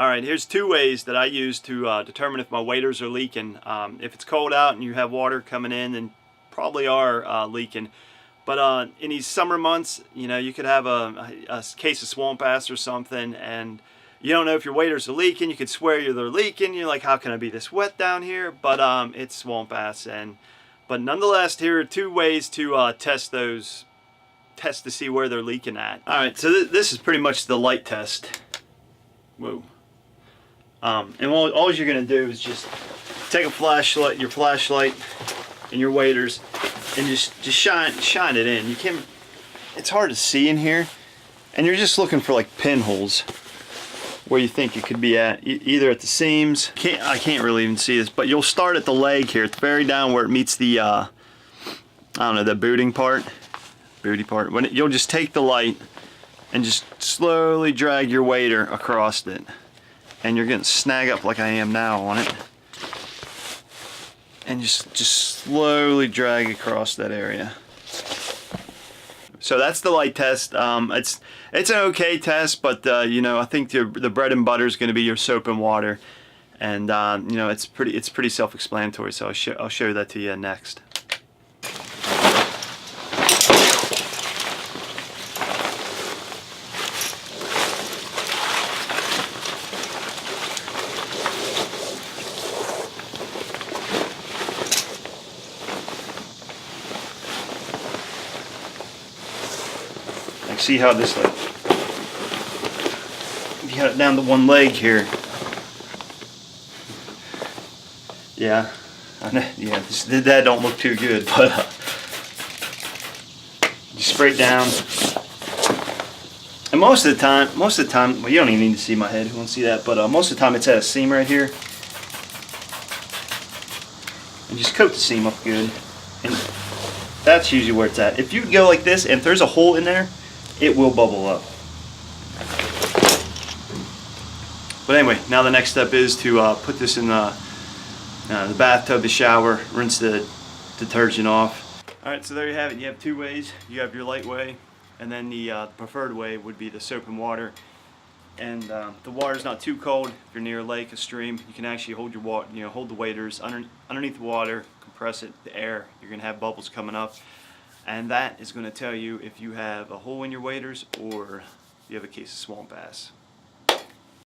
Alright, here's two ways that I use to determine if my waders are leaking. If it's cold out and you have water coming in, then probably are leaking. But in these summer months, you know, you could have a case of swamp ass or something, and you don't know if your waders are leaking. You could swear they're leaking. You're like, how can I be this wet down here? But it's swamp ass. But nonetheless, here are two ways to test to see where they're leaking at. Alright, so this is pretty much the light test. Whoa. And all you're going to do is just take a flashlight, your flashlight, and your waders, and just shine it in. You can't. It's hard to see in here, and you're just looking for like pinholes where you think it could be at, either at the seams. I can't really even see this, but you'll start at the leg here. It's very down where it meets the I don't know, the booty part. You'll just take the light and just slowly drag your wader across it. And you're getting snag up like I am now on it, and just slowly drag across that area. So that's the light test. It's an okay test, but you know, I think the bread and butter is going to be your soap and water, and you know, it's pretty self-explanatory. So I'll show that to you next. See how this, like, if you had it down to one leg here, yeah, I know, yeah, that don't look too good, but you spray it down, and most of the time, well, you don't even need to see my head, who wants to see that, but most of the time it's at a seam right here, and just coat the seam up good, and that's usually where it's at. If you go like this, and if there's a hole in there, it will bubble up. But anyway, now the next step is to put this in the bathtub, the shower, rinse the detergent off. Alright, so there you have it. You have two ways. You have your light way, and then the preferred way would be the soap and water. And the water's not too cold. If you're near a lake, a stream, you can actually hold your water, hold the waders underneath the water, compress it, the air. You're gonna have bubbles coming up. And that is going to tell you if you have a hole in your waders or you have a case of swamp ass.